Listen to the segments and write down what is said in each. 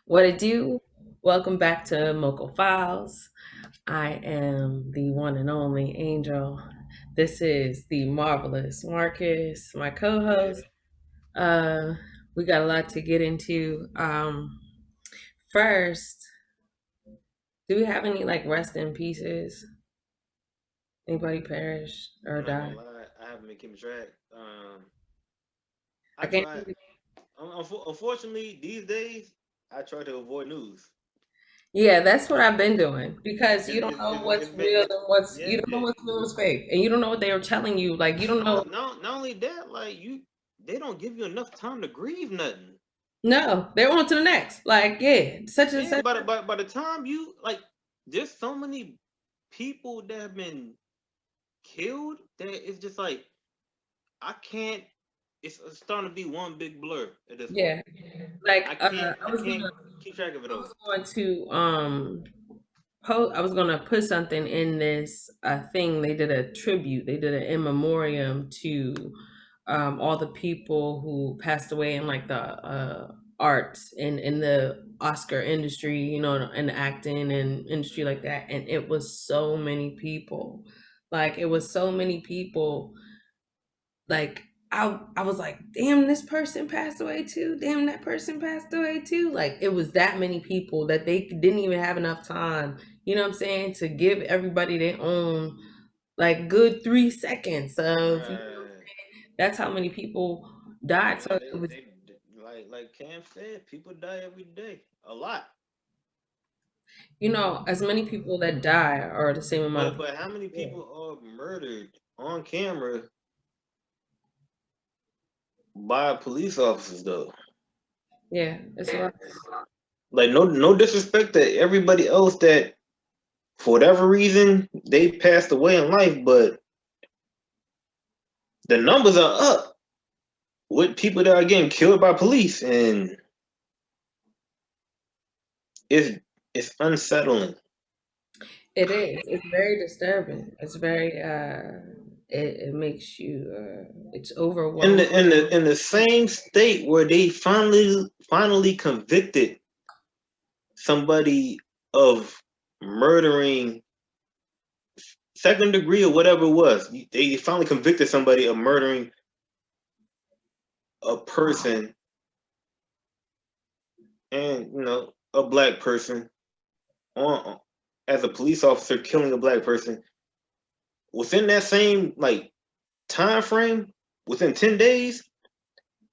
What it do? Welcome back to MoCo Files. I am the one and only Angel. This is the marvelous Marcus, my co-host. Yeah. Uh, we got a lot to get into. First, do we have any like rest in pieces? Anybody perish or I'm not die? gonna lie, I haven't been keeping track. I I can't. try. Unfortunately, these days I try to avoid news. Yeah, that's what I've been doing because you don't know what's It's been real and what's yeah. you don't know what's real and what's fake, and you don't know what they were telling you. Like you don't know. Not only that, like they don't give you enough time to grieve nothing. No, they're on to the next. Like, yeah, such and Yeah, such. by the time you like, there's so many people that have been killed that it's just like I can't. It's starting to be one big blur at this point. Yeah, like I can't keep track of it I all. was going to I was gonna put something in this thing. They did a tribute. They did an in memoriam to all the people who passed away in like the arts and in the Oscar industry, you know, and the acting and industry like Mhm. that. And it was so many people. Like it was so many people. Like I was like, damn, this person passed away too. Damn, that person passed away too. Like it was that many people that they didn't even have enough time, you know what I'm saying, to give everybody their own like good 3 seconds of, you know, Right. that's how many people died. So Yeah, it was, they like Cam said, people die every day. A lot. you know, as many people that die are the same amount of But people. how many Yeah, people are murdered on camera by police officers though? yeah, it's a lot. Like no disrespect to everybody else that for whatever reason they passed away in life, but the numbers are up with people that are getting killed by police and it's it's unsettling. It is. It's very disturbing. It's very it makes you it's overwhelming. In the same state where they finally convicted somebody of murdering second degree or whatever it was. They finally convicted somebody of murdering a person and a black person on as a police officer killing a black person within that same like time frame within 10 days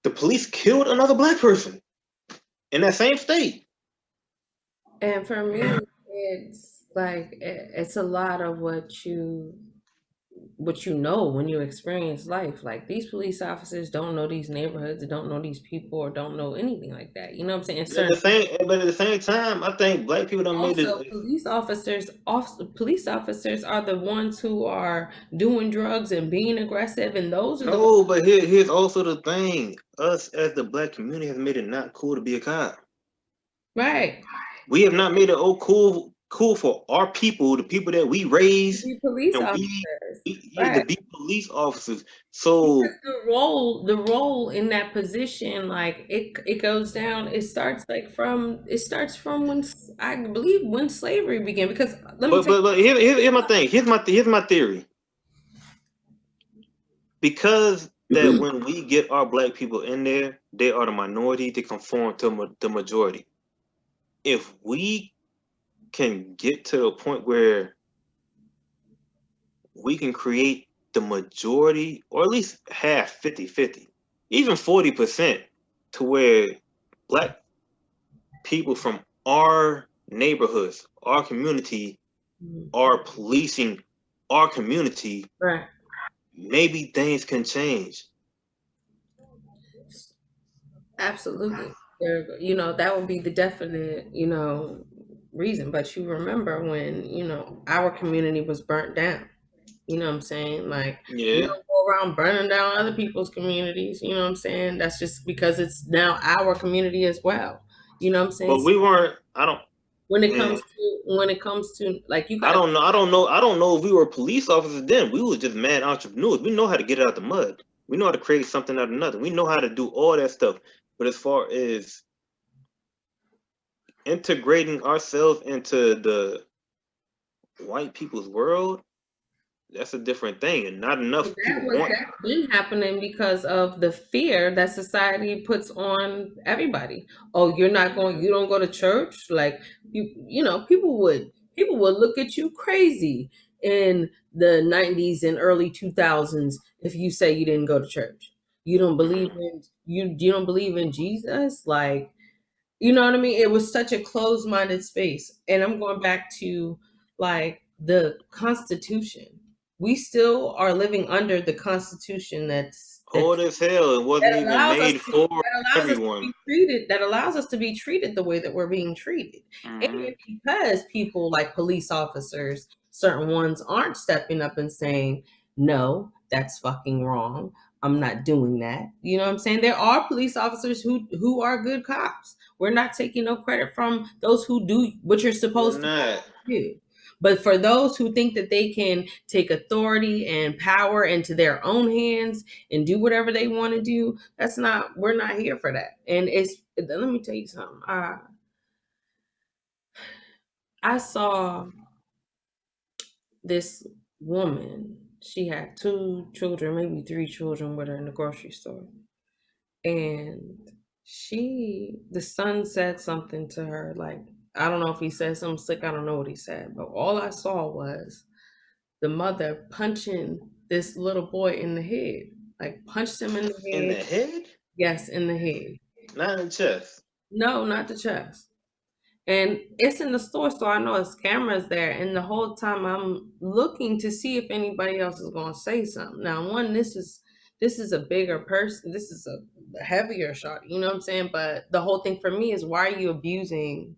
the police killed another black person in that same state. And for me, it's like it's a lot of what you know when you experience life. Like these police officers don't know these neighborhoods, don't know these people, or don't know anything like that. You know what I'm saying? Certain But at the same time I think black people don't made also it. police officers are the ones who are doing drugs and being aggressive, and those are the No, but here's also the thing. Us as the black community has made it not cool to be a cop. right. We have not made it cool for our people, the people that we raise, Be police and officers, to right? be police officers. So Because the role in that position, like it goes down. It starts from when I believe when slavery began. Because let me tell but here's my thing. Here's my theory. Because that you, when we get our black people in there, they are the minority to conform to the majority. If we can get to the point where we can create the majority or at least half 50-50, even 40%, to where black people from our neighborhoods, our community are policing our community, right? maybe things can change. Absolutely. There, you know, that would be the definite, you know, reason. But you remember when, you know, our community was burnt down. You know what I'm saying? Like we Yeah. don't go around burning down other people's communities. You know what I'm saying? That's just because it's now our community as well. You know what I'm saying? But So we weren't I don't man, when it comes to like you I gotta don't know. I don't know if we were police officers then. We were just mad entrepreneurs. We know how to get it out the mud. We know how to create something out of nothing. We know how to do all that stuff. But as far as integrating ourselves into the white people's world, that's a different thing, and not enough people want. That's been happening because of the fear that society puts on everybody. Oh, you don't go to church? Like you know, people would look at you crazy in the 90s and early 2000s if you say you didn't go to church. You don't believe in Jesus? Like, you know what I mean? It was such a closed-minded space. And I'm going back to like the Constitution. We still are living under the Constitution Old as hell. It wasn't even made for everyone. that allows us to be treated the way that we're being treated. And Hmm. because people like police officers, certain ones aren't stepping up and saying, no, that's fucking wrong. I'm not doing that. You know what I'm saying? There are police officers who are good cops. We're not taking no credit from those who do what you're We're supposed to not. do. But for those who think that they can take authority and power into their own hands and do whatever they want to do, we're not here for that. And let me tell you something. I saw this woman. She had two children, maybe three children with her in the grocery store. And the son said something to her, like, I don't know if he said something slick, I don't know what he said, but all I saw was the mother punching this little boy in the head, like punched him in the In head. the head, Yes, in the head. not in the chest. No, not the chest. And it's in the store, so I know it's cameras there. And the whole time I'm looking to see if anybody else is going to say something. Now, one, this is a bigger person. This is a heavier shot. You know what I'm saying? But the whole thing for me is, why are you abusing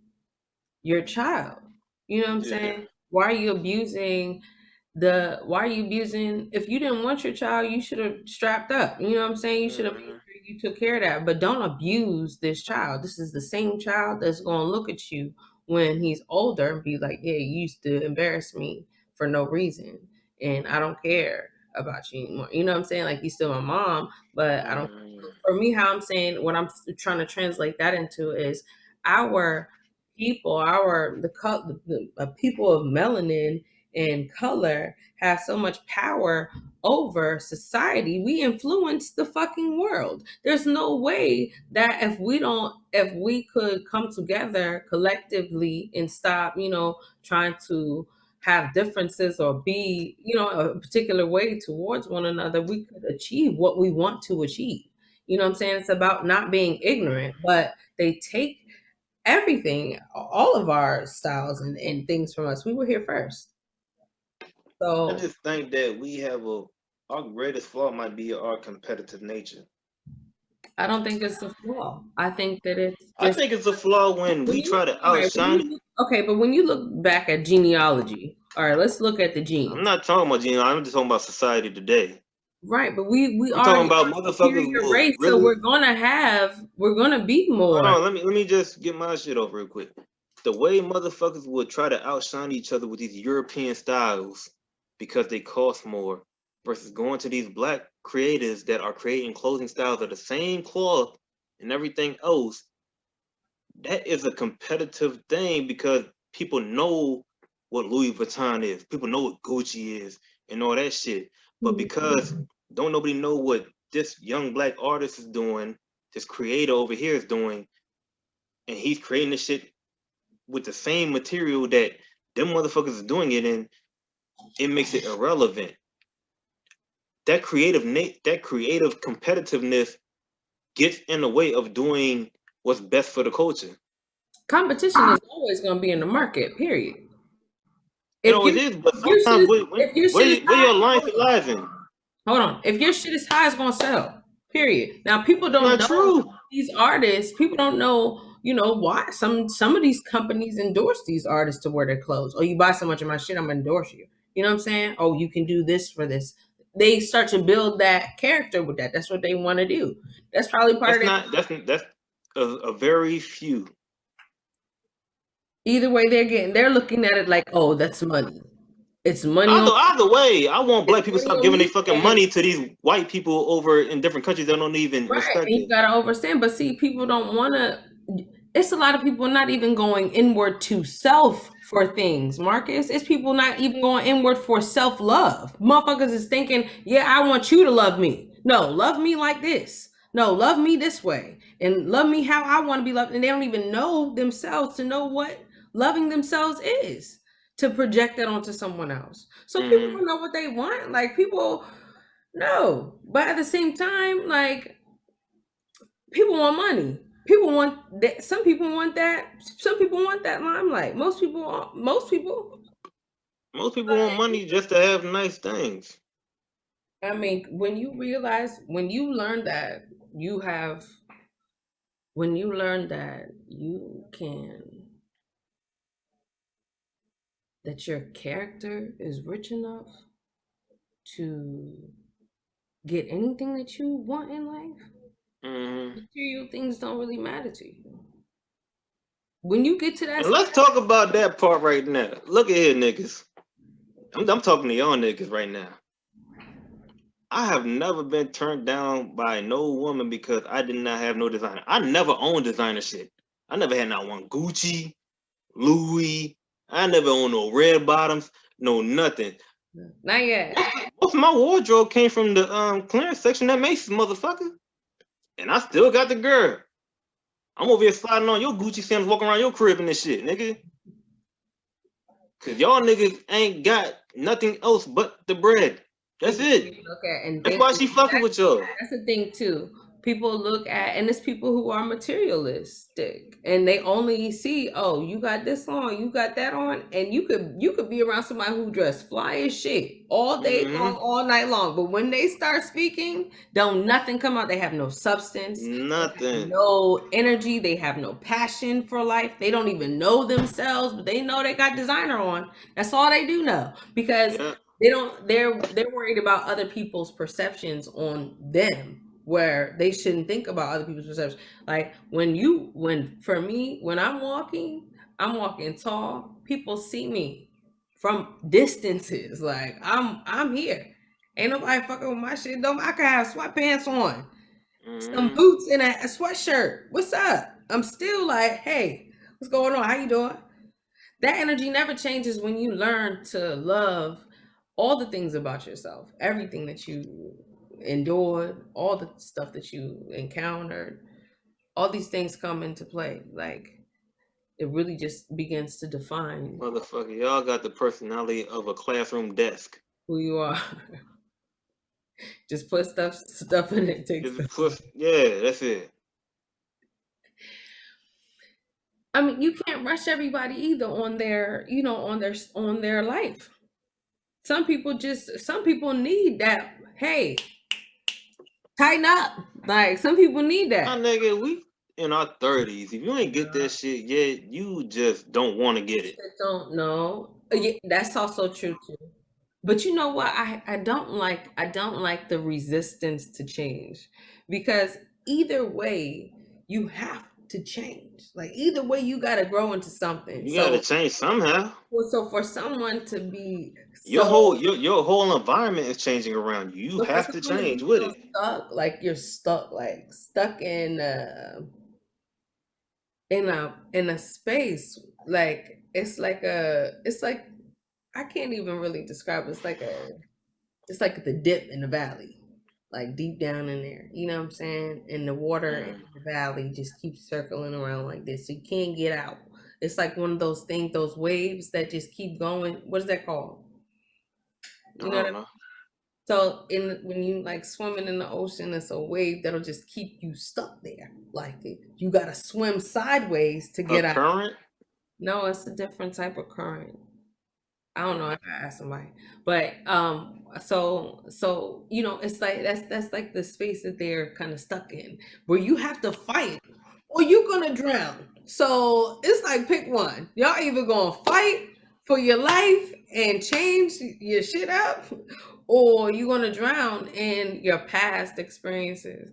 your child? You know what I'm Yeah. saying? Why are you abusing? If you didn't want your child, you should have strapped up. You know what I'm saying? You should have made Hmm. sure you took care of that. But don't abuse this child. This is the same child that's going to look at you when he's older and be like, yeah, you used to embarrass me for no reason, and I don't care about you anymore. You know what I'm saying? Like, you still my mom, but I don't. Hmm. For me, how I'm saying, what I'm trying to translate that into is our people, the people of melanin and color have so much power over society. We influence the fucking world. There's no way that if we could come together collectively and stop, trying to have differences or be, a particular way towards one another, we could achieve what we want to achieve. You know what I'm saying? It's about not being ignorant, but they take everything, all of our styles and things from us. We were here first. I So just think that our greatest flaw might be our competitive nature. I don't think it's a flaw. I think that it's I just think it's a flaw when when we you try to all right, outshine it. okay, but when you look back at genealogy, all right, let's look at the I'm genes. not talking about Gina. I'm just talking about society today. Right, but we I'm talking already about are a motherfuckers superior will race, so really. we're gonna be Hold more. on, let me just get my shit off real quick. The way motherfuckers will try to outshine each other with these European styles because they cost more versus going to these black creators that are creating clothing styles of the same cloth and everything else. That is a competitive thing because people know what Louis Vuitton is, people know what Gucci is, and all that shit. But because don't nobody know what this young black artist is doing, this creator over here is doing, and he's creating this shit with the same material that them motherfuckers is doing it in, it makes it irrelevant. That creative competitiveness gets in the way of doing what's best for the culture. Competition is always gonna be in the market, period. It If always you is, but if your shit sometimes is if your shit is where high, your lines hold on. lies in. Hold on. If your shit is high, it's gonna sell. Period. Now people That's don't not know true. these artists. People don't know, why some of these companies endorse these artists to wear their clothes. Oh, you buy so much of my shit, I'm gonna endorse you. You know what I'm saying? Oh, you can do this for this. They start to build that character with that. That's what they want to do. That's probably part That's of it. not that's a very few. Either way, they're looking at it like, oh, that's money. It's money on Either way, I want it's black people to money stop on giving their me. fucking money to these white people over in different countries that don't even Right, respect and you it. gotta understand. But see, people don't want to. it's a lot of people not even going inward to self for things, Marcus. It's people not even going inward for self love. Motherfuckers is thinking, yeah, I want you to love me. No, love me like this. No, love me this way. And love me how I want to be loved. And they don't even know themselves to know what loving themselves is, to project that onto someone else. So people Mm-hmm. don't know what they want. Like, people, no. But at the same time, like, people want money. People want that. Some people want that. Some people want that limelight. Most people want money just to have nice things. I mean, when you realize, when you learn that you have, when you learn that you can, that your character is rich enough to get anything that you want in life, Mm-hmm. material things don't really matter to you. When you get to that And stage, let's talk about that part right now. Look at here, niggas. I'm talking to y'all niggas right now. I have never been turned down by no woman because I did not have no designer. I never owned designer shit. I never had not one Gucci, Louis. I never owned no red bottoms, no nothing. not yet. Most of my wardrobe came from the clearance section at Macy's, motherfucker. And I still got the girl. I'm over here sliding on your Gucci Sims, walking around your crib and this shit, nigga. Cause y'all niggas ain't got nothing else but the bread. That's People it. look at and That's think why she fucking with y'all. that's the thing too. People look at, and it's people who are materialistic, and they only see, oh, you got this on, you got that on, and you could be around somebody who dressed fly as shit all day long, Mm-hmm. all night long, but when they start speaking, don't nothing come out. They have no substance, they have Nothing. no energy, they have no passion for life. They don't even know themselves, but they know they got designer on. That's all they do know, because Yeah. they don't they're worried about other people's perceptions on them, where they shouldn't think about other people's perceptions. Like, when for me, when I'm walking tall, people see me from distances. Like, I'm here. Ain't nobody fucking with my shit. Don't I can have sweatpants on, some Mm-hmm. boots, and a sweatshirt. What's up? I'm still like, hey, what's going on? How you doing? That energy never changes when you learn to love all the things about yourself, everything that you endured, all the stuff that you encountered, all these things come into play. Like, it really just begins to define Motherfucker, y'all got the personality of a classroom desk. who you are. Just put stuff in it, take Just stuff. put, yeah, that's it. I mean, you can't rush everybody either on their, on their life. Some people need that. Hey, tighten up. Like, some people need My that. nigga, we in our 30s. If you ain't get that shit yet, you just don't want to get it. That don't know. Yeah, that's also true too. But you know what? I don't like the resistance to change, because either way you have to change. Like, either way you got to grow into something. You gotta change somehow. So for someone to be Your so whole your whole environment is changing around you. You so for have to someone to change be with so it. stuck, like you're stuck, like stuck in a space, like it's like, I can't even really describe it. It's like the dip in the valley, like deep down in there. You know what I'm saying? And the water in Mm, the valley just keeps circling around like this. So you can't get out. It's like one of those things, those waves that just keep going. What is that called? I You know what I don't mean? know. So when you like swimming in the ocean, it's a wave that'll just keep you stuck there. Like, you gotta swim sideways to A get out. current? No, it's a different type of current. I don't know. I Mm, gotta ask somebody. But so it's like that's like the space that they're kind of stuck in, where you have to fight or you're gonna drown. So it's like, pick one. Y'all either gonna fight for your life and change your shit up, or you're gonna drown in your past experiences.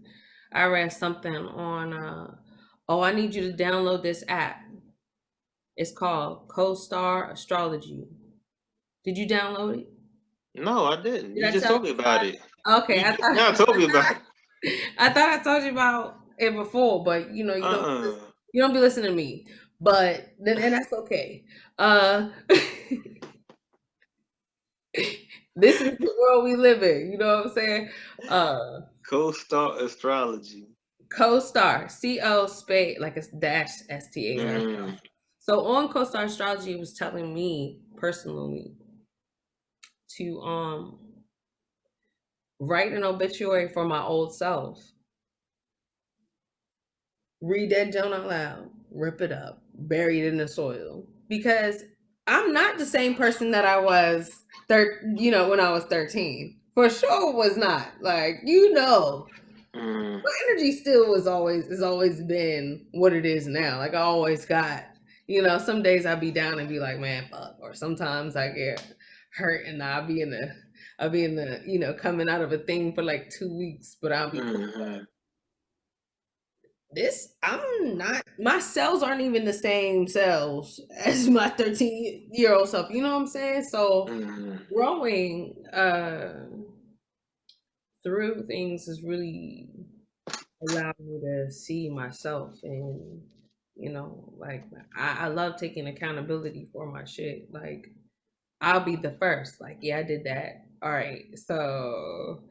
I read something on oh, I need you to download this app. It's called Co-Star Astrology. Did you download it? no, I didn't. Did You I just tell told me you about about it. it? Okay, You just now told me about it. I thought I told you about it before, but you don't. Uh-uh. You don't be listening to me, but then and that's okay. Uh, this is the world we live in. You know what I'm saying? Uh, Co-star astrology. Co-Star, CO space like it's dash STA. Mm, So on Co-Star Astrology, it was telling me personally to write an obituary for my old self. Read that joint out loud, rip it up, bury it in the soil. Because I'm not the same person that I was when I was 13. For sure was not. Like, mm, my energy still was always has always been what it is now. Like I always got, some days I'll be down and be like, man, fuck. Or sometimes I get hurt and I'll be in the, coming out of a thing for like 2 weeks, but I'll be cool. mm, I'm not, my cells aren't even the same cells as my 13-year-old self. You know what I'm saying? So mm, growing through things has really allowed me to see myself and like I love taking accountability for my shit. Like I'll be the first. Like, yeah, I did that. All right. So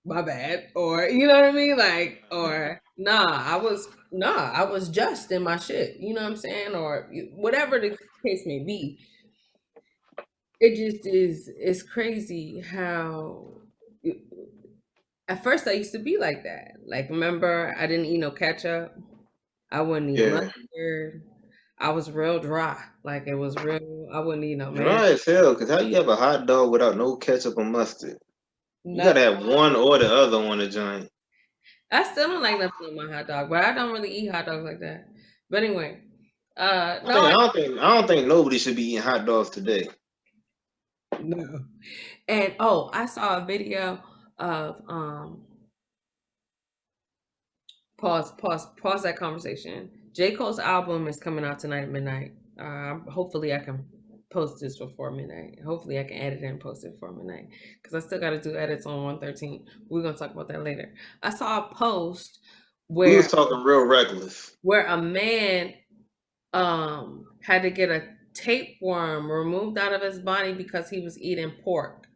my bad, or you know what I mean, like, or I was just in my shit, you know what I'm saying, or whatever the case may be. It just is, it's crazy how at first I used to be like that. Like, remember, I didn't eat no ketchup, I wouldn't eat yeah. mustard, I was real dry, like it was real, I wouldn't eat no man, Dry as hell, because how you have a hot dog without no ketchup or mustard? You gotta nothing. have one or the other on the joint. I still don't like nothing on my hot dog, but I don't really eat hot dogs like that. But anyway, I no, think I don't think nobody should be eating hot dogs today. no. And oh, I saw a video of pause that conversation. J. Cole's album is coming out tonight at midnight. Hopefully I can post this before midnight. Hopefully I can edit it and post it before midnight. Because I still gotta do edits on 113. We're gonna talk about that later. I saw a post We was where talking real reckless. a man had to get a tapeworm removed out of his body because he was eating pork.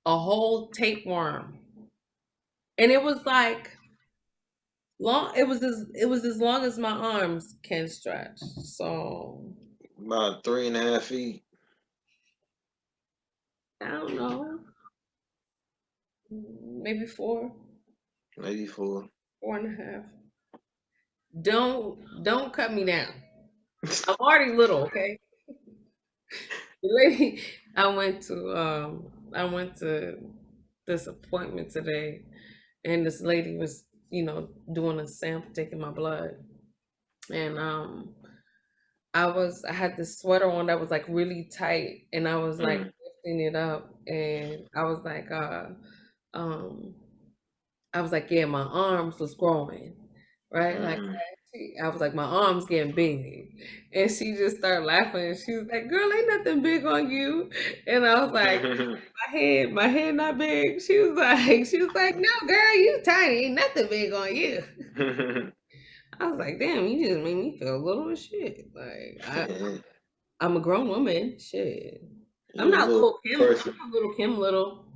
A whole tapeworm. And it was like long, it was as long as my arms can stretch. So About 3.5 feet, I don't know. Maybe maybe 4. 4.5. Don't cut me down. I'm already little, okay? The lady I went to this appointment today, and this lady was, doing a sample, taking my blood. And I had this sweater on that was like really tight, and I was like Mm, lifting it up, and um I was like, yeah, my arms was growing, right? Like mm. I was like, my arms getting big, and she just started laughing. And she was like, "Girl, ain't nothing big on you," and I was like, my head not big. She was like, "No, girl, you tiny, ain't nothing big on you." I was like, "Damn, you just made me feel little as shit." Like I'm a grown woman. Shit. I'm You a not little little Kim. I'm person. not little Kim little.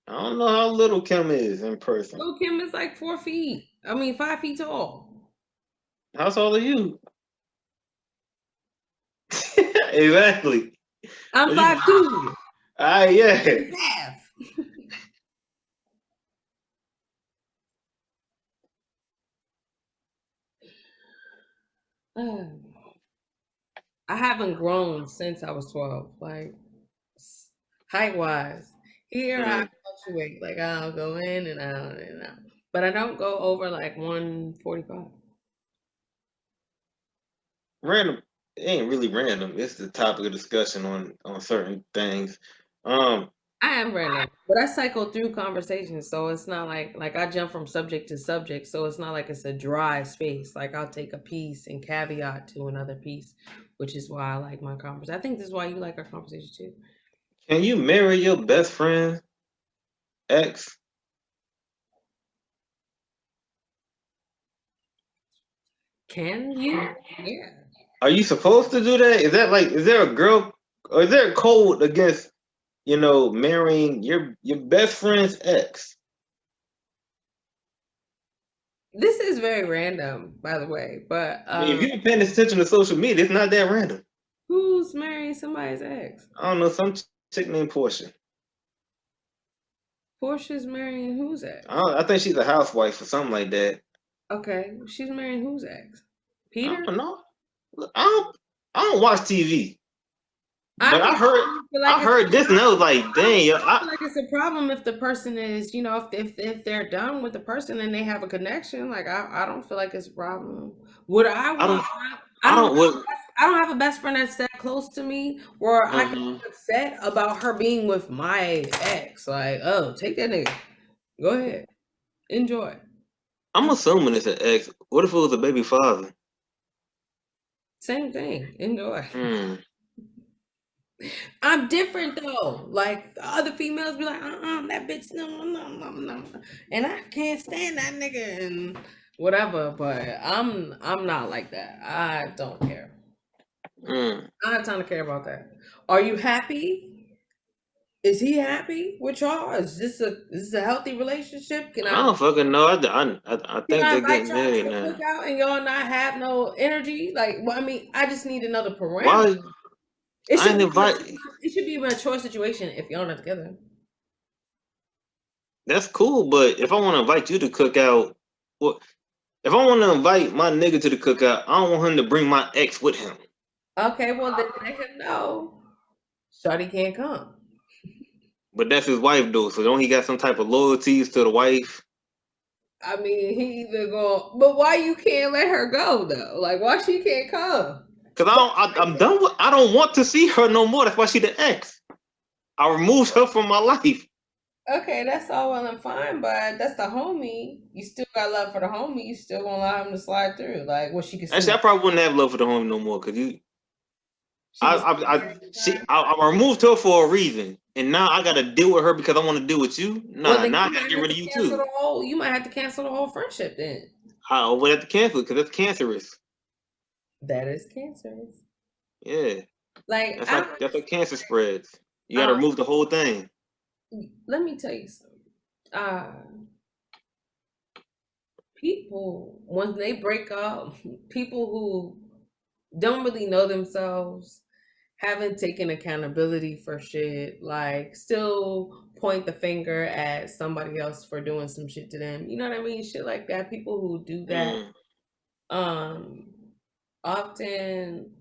I don't know how little Kim is in person. Little Kim is like 4 feet. I mean 5 feet tall. How tall are you? Exactly. I'm What you? 5'2". Ah, yeah. Half. I haven't grown since I was 12. Like height wise. Here I Mm. fluctuate. Like I'll go in and out and out. But I don't go over like 145. Random. It ain't really random. It's the topic of discussion on certain things. Um, I am random, but I cycle through conversations, so it's not like I jump from subject to subject, so it's not like it's a dry space. Like I'll take a piece and caveat to another piece, which is why I like my conversation. I think this is why you like our conversation too. can you marry your best friend ex? Can you? Yeah. Are you supposed to do that? Is that like is there a girl or is there a code against marrying your best friend's ex? This is very random, by the way, but I mean, if you've been paying attention to social media, it's not that random. who's marrying somebody's ex? I don't know, some chick named Portia. Portia's marrying whose ex? I think she's a housewife or something like that. Okay, she's marrying whose ex? I Peter? don't know. Look, I don't watch TV, I but I mean, heard I feel like I it's heard a this and I was problem. like, dang, yo, I don't feel like it's a problem if the person is, if they're done with the person and they have a connection. Like I don't feel like it's a problem. Would I I don't want? I I don't don't have what. I don't have a best friend that's that close to me where I can Uh-huh. be upset about her being with my ex. Like, oh, take that nigga. Go ahead, enjoy. I'm assuming it's an ex. What if it was a baby father? Same thing. Enjoy. Hmm. I'm different though. Like the other females be like, that bitch, no, no, no, no, no. And I can't stand that nigga and whatever. But I'm not like that. I don't care. Hmm. I don't have time to care about that. Are you happy? Is he happy with y'all? Is this a healthy relationship? Can I I don't fucking know. I can think I they're invite getting y'all to married the now. cookout and y'all not have no energy? Like, well, I mean, I just need another parameter. Why It I should ain't be a invite? mature, it should be a mature situation if y'all not together. That's cool, but if I want to invite you to cookout, well, if I want to invite my nigga to the cookout, I don't want him to bring my ex with him. Okay, well then let him know. Shawty can't come. But that's his wife though, so don't he got some type of loyalties to the wife? I mean, he either go, but why you can't let her go though? Like, why she can't come? Cause I'm done with. I don't want to see her no more. That's why she the ex. I removed her from my life. Okay, that's all well and fine, but that's the homie. You still got love for the homie. You still gonna allow him to slide through. Like, what she can see Actually, my, I probably wouldn't have love for the home no more. Cause you, she can see my I removed her for a reason, and now I gotta deal with her because I want to deal with you. Well, Nah, then now I you gotta might get have rid to of you cancel too. the whole. You might have to cancel the whole friendship then. I would have to cancel because that's cancerous. That is cancerous. Yeah, Like, I don't. that's how cancer spreads. You gotta Um, remove the whole thing. let me tell you something. Uh, people when they break up, people who don't really know themselves, haven't taken accountability for shit, like still point the finger at somebody else for doing some shit to them. You know what I mean? Shit like that. People who do that Mm. um often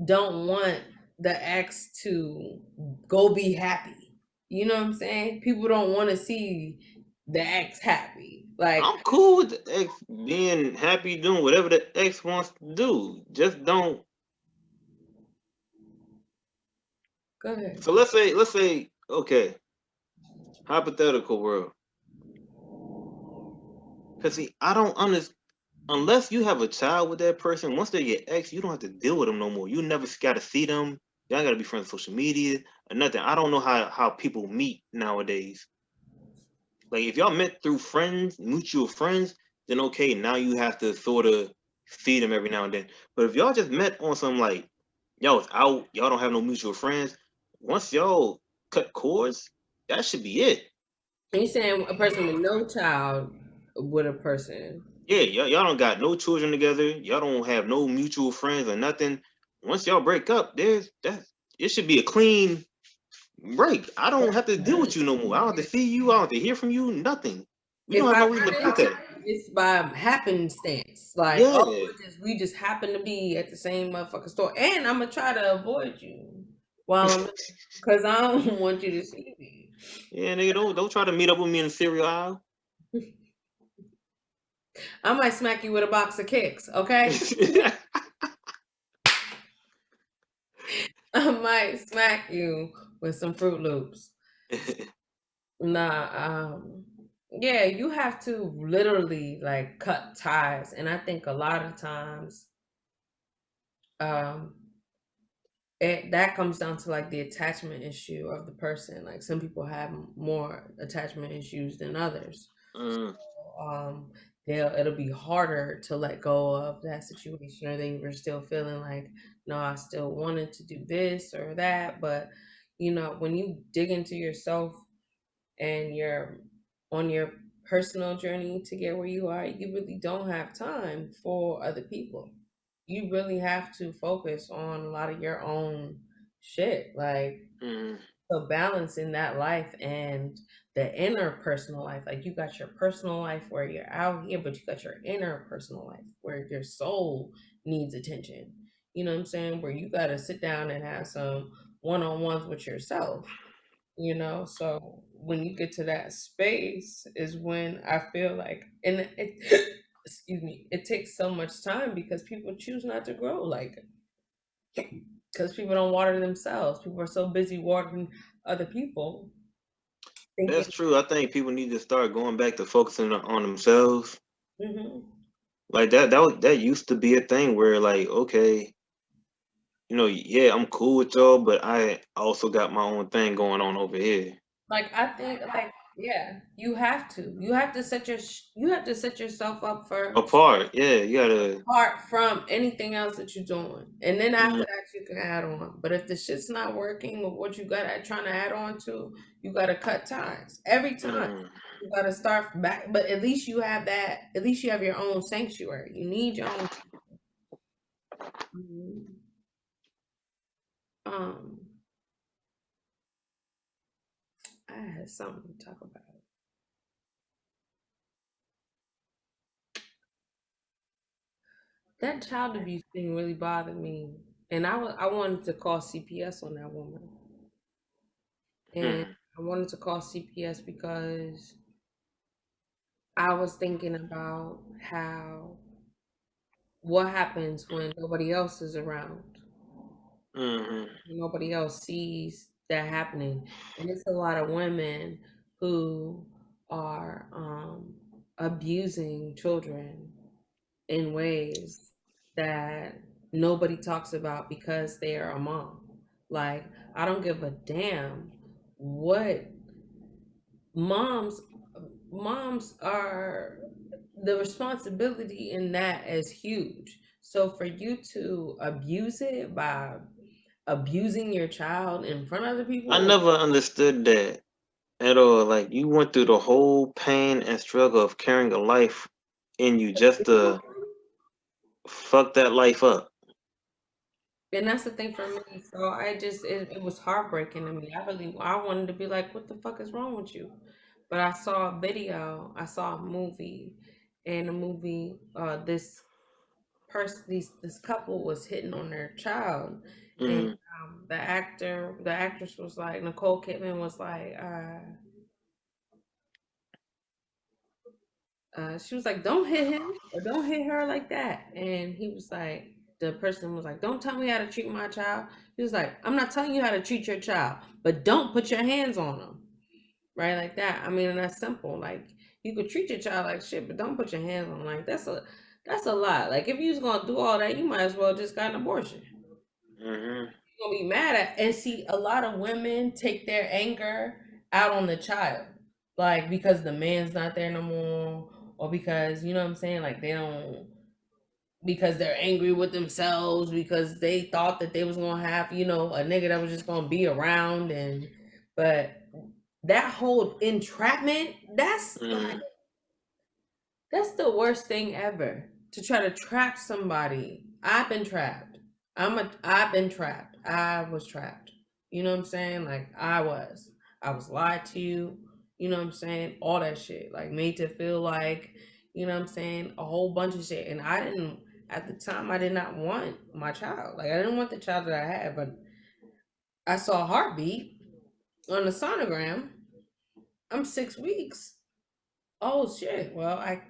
don't want the ex to go be happy. You know what I'm saying? People don't want to see the ex happy. Like, I'm cool with the ex being happy doing whatever the ex wants to do. Just don't. go ahead. So let's say, okay, hypothetical world. Cause see, I don't understand. Unless you have a child with that person, once they're your ex, you don't have to deal with them no more. You never got to see them. Y'all got to be friends on social media or nothing. I don't know how people meet nowadays. Like if y'all met through friends, mutual friends, then okay, now you have to sort of see them every now and then. But if y'all just met on some like y'all was out, y'all don't have no mutual friends. Once y'all cut cords, that should be it. And you saying a person with no child with a person. Yeah, y'all don't got no children together. Y'all don't have no mutual friends or nothing. Once y'all break up, there's that. It should be a clean break. I don't have to deal with you no more. I don't have to see you. I don't have to hear from you. Nothing. We don't If have I no reason to run into contact. you, it's by happenstance. Like, oh, Yeah, we just happen to be at the same motherfucking store, and I'm gonna try to avoid you while I'm, because I don't want you to see me. yeah, nigga. Don't try to meet up with me in the cereal aisle. I might smack you with a box of kicks. Okay, I might smack you with some Fruit Loops. Nah, yeah, you have to literally like cut ties, and I think a lot of times, um, that comes down to like the attachment issue of the person. Like some people have more attachment issues than others. Mm, Um, it'll be harder to let go of that situation, or they were still feeling like, no, I still wanted to do this or that. But when you dig into yourself and you're on your personal journey to get where you are, you really don't have time for other people. You really have to focus on a lot of your own shit. Like, Mm, so balancing that life and the inner personal life. Like, you got your personal life where you're out here, but you got your inner personal life where your soul needs attention. You know what I'm saying? Where you got to sit down and have some one-on-ones with yourself. So when you get to that space is when I feel like, and it excuse me, it takes so much time because people choose not to grow, like, because people don't water themselves. People are so busy watering other people, that's thinking. true. I think people need to start going back to focusing on themselves. Hmm. Like that used to be a thing where like, okay, yeah, I'm cool with y'all, but I also got my own thing going on over here. Like, I think, like, yeah, you have to you have to set yourself up first, Apart, yeah, you gotta. apart from anything else that you're doing. And then after Mm, that, you can add on. But if the shit's not working with what you got at trying to add on to, you got to cut ties every time. mm. You got to start from back. But at least you have that. At least you have your own sanctuary. You need your own. Mhm. Um, I had something to talk about. That child abuse thing really bothered me, and I wanted to call CPS on that woman, and Hmm. I wanted to call CPS because I was thinking about how what happens when nobody else is around, Hmm. nobody else sees that happening, and it's a lot of women who are abusing children in ways that nobody talks about because they are a mom. Like, I don't give a damn what moms moms are, the responsibility in that is huge. So for you to abuse it by abusing your child in front of other I people, never understood that at all. Like you went through the whole pain and struggle of carrying a life in you just to fuck that life up. and that's the thing for me. So it was heartbreaking to me. I wanted to be like, what the fuck is wrong with you? But I saw a video, I saw a movie, and the movie, this couple was hitting on their child, and Mm, the actress was like, Nicole Kidman was like, she was like, don't hit him or don't hit her like that. And he was like, the person was like, don't tell me how to treat my child. He was like, I'm not telling you how to treat your child, but don't put your hands on them. Right? Like that. I mean, and that's simple. Like, you could treat your child like shit, but don't put your hands on them. Like, that's a lot. Like, if you was gonna do all that, you might as well just got an abortion. hmm. You're gonna be mad at, and see, a lot of women take their anger out on the child. Like, because the man's not there no more, or because, you know what I'm saying, like, they don't, because they're angry with themselves because they thought that they was gonna have, a nigga that was just gonna be around. And but that whole entrapment, Mm. that's the worst thing ever. To try to trap somebody. I've been trapped. I've been trapped. I was trapped. You know what I'm saying? Like, I was lied to, you know what I'm saying? All that shit. Like, made to feel like, you know what I'm saying, a whole bunch of shit. And I didn't, at the time, I did not want my child. Like, I didn't want the child that I had, but I saw a heartbeat on the sonogram. I'm 6 weeks. Oh shit. Well, I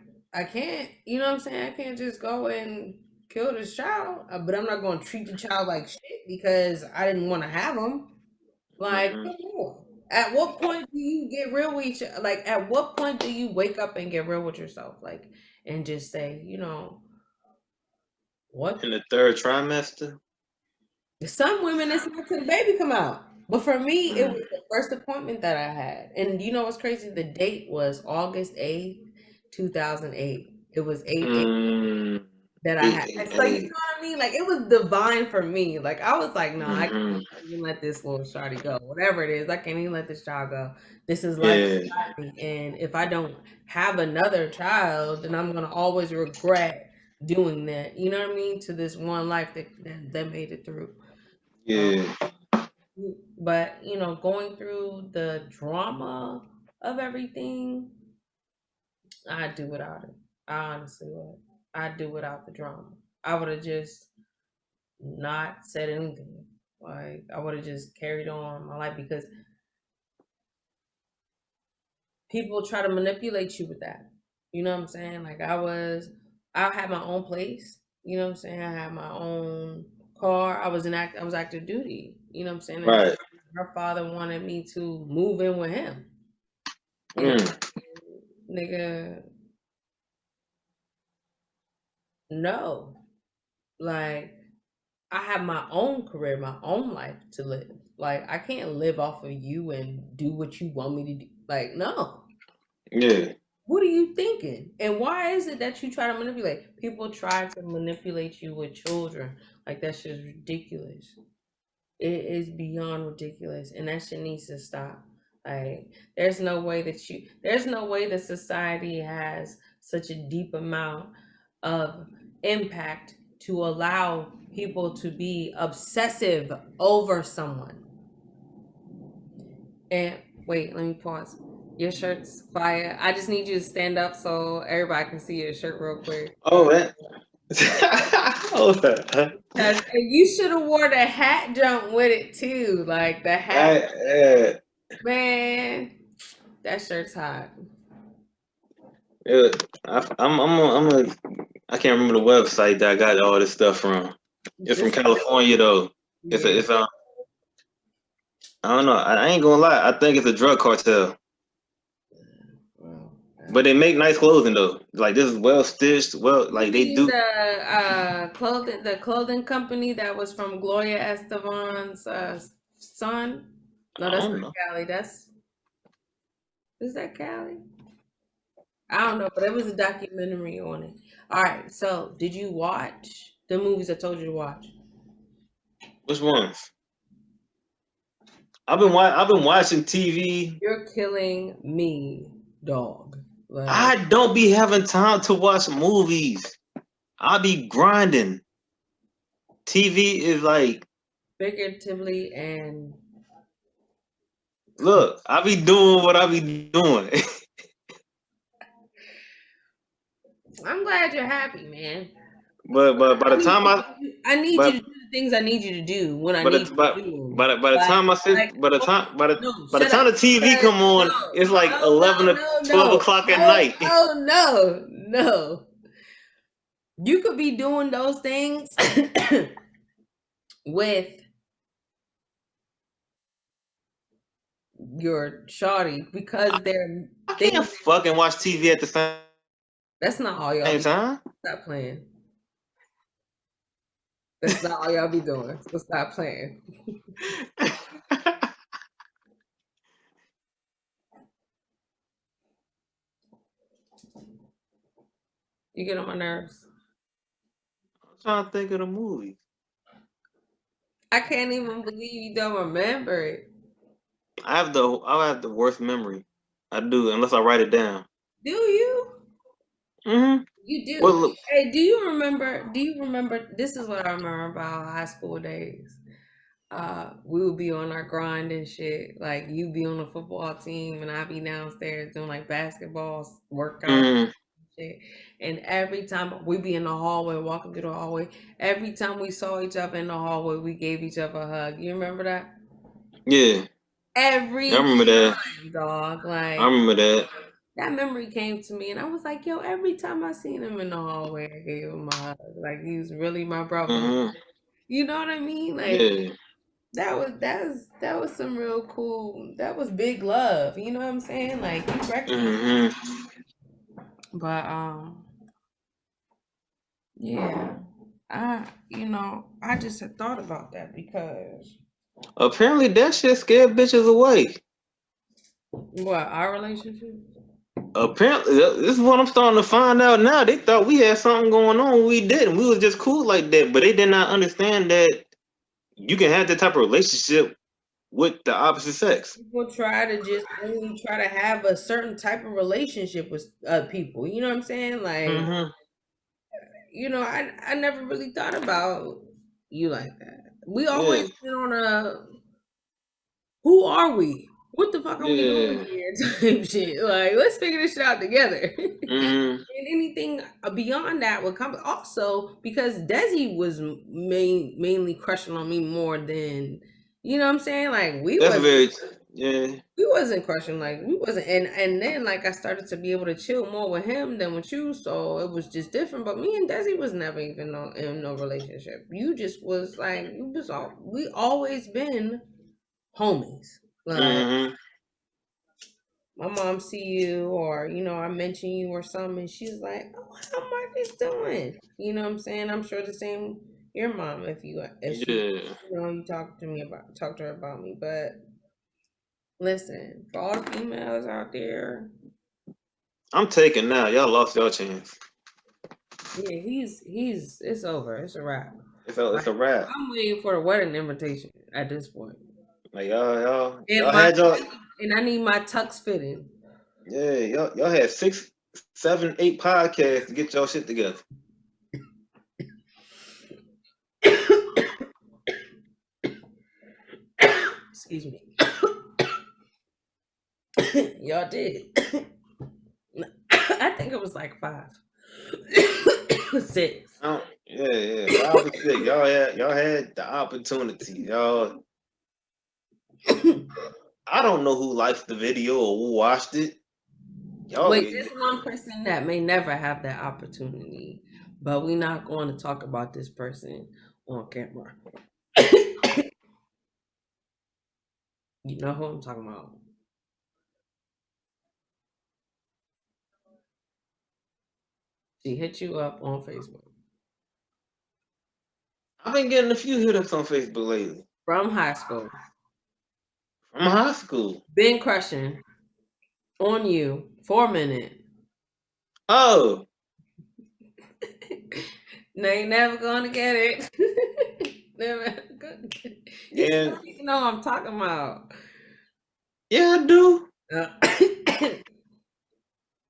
can't. You know what I'm saying? I can't just go and kill this child. But I'm not going to treat the child like shit because I didn't want to have him. Like, Hmm. come on. At what point do you get real with like? At what point do you wake up and get real with yourself? Like, and just say, what? In the third trimester. Some women, it's not till the baby come out. But for me, it Mm. was the first appointment that I had. And you know what's crazy? The date was August 8th, 2008. It was 8 Mm, that I had. eight, So you know eight, what I mean? Like it was divine for me. Like I was like, no, I mm-hmm. can't even let this little shawty go. Whatever it is, I can't even let this child go. This is life, Yeah, and if I don't have another child, then I'm gonna always regret doing that. You know what I mean? To this one life that made it through. Um, yeah, but going through the drama of everything, I'd do without it. I honestly would. I'd do without the drama. I would have just not said anything. Like I would have just carried on my life because people try to manipulate you with that. You know what I'm saying? Like I had my own place. You know what I'm saying? I had my own car. I was active duty. You know what I'm saying? And right. her father wanted me to move in with him. And Mm, nigga, no. Like I have my own career, my own life to live. Like I can't live off of you and do what you want me to do. Like no. yeah, What are you thinking? And why is it that you try to manipulate? People try to manipulate you with children. Like that's just ridiculous. It is beyond ridiculous, and that shit needs to stop. Like, there's no way that society has such a deep amount of impact to allow people to be obsessive over someone. And wait, let me pause. Your shirt's fire. I just need you to stand up so everybody can see your shirt real quick. oh, that. Oh, Cause you should have wore the hat jump with it too. Like the hat, I, man. That shirt's hot. yeah, I can't remember the website that I got all this stuff from. It's from This, California though. yeah. It's I don't know. I ain't gonna lie. I think it's a drug cartel, Well, but they make nice clothing though. Like this is well stitched. Well, you like they mean do. the clothing company that was from Gloria Estefan's son? No, I that's don't not know. Cali. Is that Cali? I don't know, but it was a documentary on it. All right, so did you watch the movies I told you to watch? Which ones? I've been watching TV. You're killing me, dog. Like I don't be having time to watch movies. I be grinding. TV is like, figuratively and look, I be doing what I be doing. I'm glad you're happy, man. but by I the need time you I to do, I need you to but do the things I need you to do when I but need it's you to do them. by the Like, time I sit like, oh, no, by the shut time up. the TV Because come on, no, it's like no, 11 no, or no, 12 no, o'clock at no, night. no, no, no. You could be doing those things with your shawty because they're I can't things. fucking watch TV at the That's not all y'all same be. time. Stop playing. That's not all y'all be doing. So stop playing. You get on my nerves. I'm trying to think of the movie. I can't even believe you don't remember it. I have the worst memory. I do unless I write it down. Do you? Hmm. You Well, do. look, Hey, do you remember? Do you remember? This is what I remember about high school days. We would be on our grind and shit. Like you be on the football team, and I be downstairs doing like basketball workouts mm, and shit. And every time we be in the hallway, walking through the hallway, every time we saw each other in the hallway, we gave each other a hug. You remember that? yeah, I Every remember that. time, dog. I Like remember that. that memory came to me, and I was like, "Yo!" Every time I seen him in the hallway, I gave him a hug. Like he was really my brother. Hmm. You know what I mean? Like Yeah. that was some real cool. That was big love. You know what I'm saying? Like you recognize. Hmm. But yeah, I just had thought about that because Apparently, that shit scared bitches away. what our relationship? apparently, this is what I'm starting to find out now. They thought we had something going on. We didn't. We was just cool like that. But they did not understand that you can have that type of relationship with the opposite sex. People try to just only try to have a certain type of relationship with people. You know what I'm saying? Like, Hmm. I never really thought about you like that. We always Yeah. been on a who are we? What the fuck are we doing Yeah. here? Type shit. Like, let's figure this shit out together. Hmm. And anything beyond that would come. Also, because Desi was mainly crushing on me more than, you know what I'm saying? Like, That's very. Yeah. we wasn't crushing, like we wasn't, and then like I started to be able to chill more with him than with you, so it was just different. But me and Desi was never even in no relationship. You just was like you was all we always been homies. Like Hmm. my mom see you or I mention you or something, and she's like, "Oh, how Marcus doing?" You know what I'm saying? I'm sure the same your mom if she Yeah. you talk to her about me, but. Listen, for all the females out there, I'm taking now. Y'all lost your chance. yeah, he's it's over. It's a wrap. It's Like a wrap. I'm waiting for the wedding invitation at this point. Like y'all And my had y'all. and I need my tux fitting. Yeah, y'all had 6, 7, 8 podcasts to get y'all shit together. Excuse me. Y'all did. I think it was like five. Six. Yeah, 5 or 6. Y'all had the opportunity. Y'all, I don't know who liked the video or who watched it. Y'all, Wait, there's one person that may never have that opportunity, but we're not going to talk about this person on camera. You know who I'm talking about. She hit you up on Facebook I've been getting a few hit ups on Facebook lately from high school. from high school. Been crushing on you for a minute. Oh, No, you're never gonna get it. Never gonna get it. You still and don't even know what I'm talking about. yeah, I do. Uh,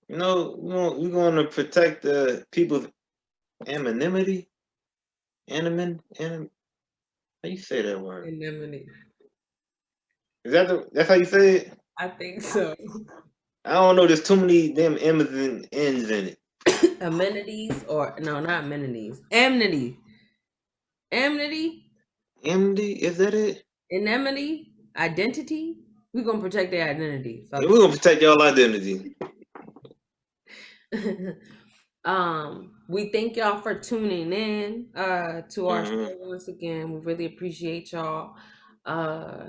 We're going to protect the people's anonymity. How you say that word? Anemone. That's how you say it? I think so. I don't know. There's too many damn M's and N's in it. Amenities or no, not amenities. Amity. Amity. MD, is that it? Anemone. Identity. We're gonna protect their identity. Yeah, Fuck we're gonna protect y'all identity. it. We thank y'all for tuning in to our Hmm. show once again. We really appreciate y'all uh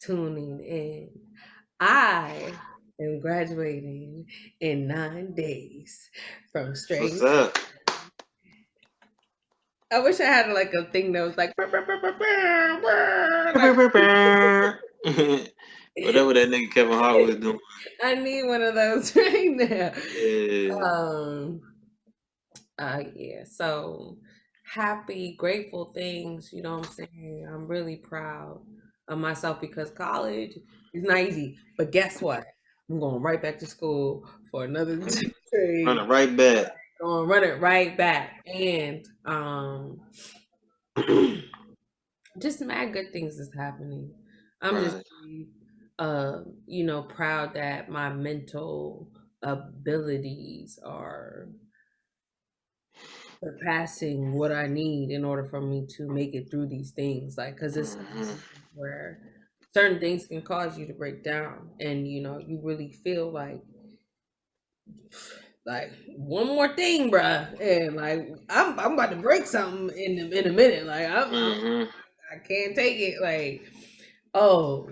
tuning in. I am graduating in 9 days from That's what's straight. up. I wish I had like a thing that was like, "Brr, brr, brr, brr, brr, brr," like Whatever that nigga Kevin Hart was doing. I need one of those right now. Yeah. Um yeah, so happy, grateful things, you know what I'm saying? I'm really proud of myself because college is not easy. But guess what? I'm going right back to school for another trade. Running right back. Going run it right back. And just mad good things is happening. I'm just Right. really, proud that my mental abilities are surpassing what I need in order for me to make it through these things. Like, because it's Hmm. where certain things can cause you to break down, and you really feel like one more thing, bruh, and like I'm about to break something in a minute. Like Hmm. I can't take it. Like oh.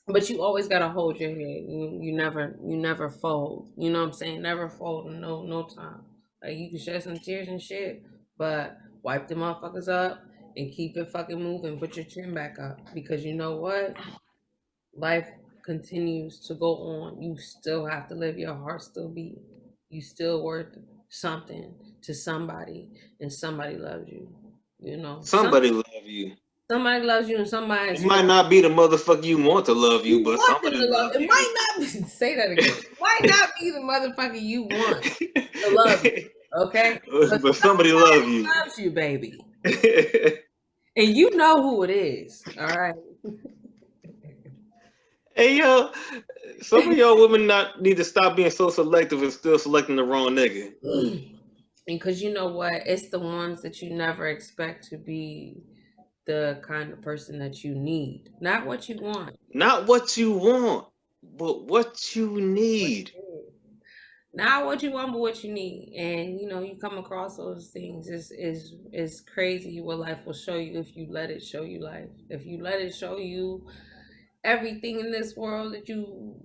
But you always gotta hold your head. You never fold. You know what I'm saying? Never fold in no time. Like you can shed some tears and shit, but wipe the motherfuckers up and keep it fucking moving. Put your chin back up because you know what? Life. continues to go on, you still have to live. Your heart still beat. You still worth something to somebody, and somebody loves you. You know, Somebody love you. somebody loves you, and somebody It is might not be the motherfucker you want to love you, you but want them somebody to love. love It you. might not be, say that again. It might not be the motherfucker you want to love you, okay? But But somebody love somebody you. loves you, baby, and you know who it is. All right. Hey yo, some of y'all women not need to stop being so selective and still selecting the wrong nigga. Because you know what? It's the ones that you never expect to be the kind of person that you need, not what you want. Not what you want, but what you What need. you need. Not what you want, but what you need. And you know, you come across those things. Is crazy what life will show you if you let it show you life. If you let it show you everything in this world that you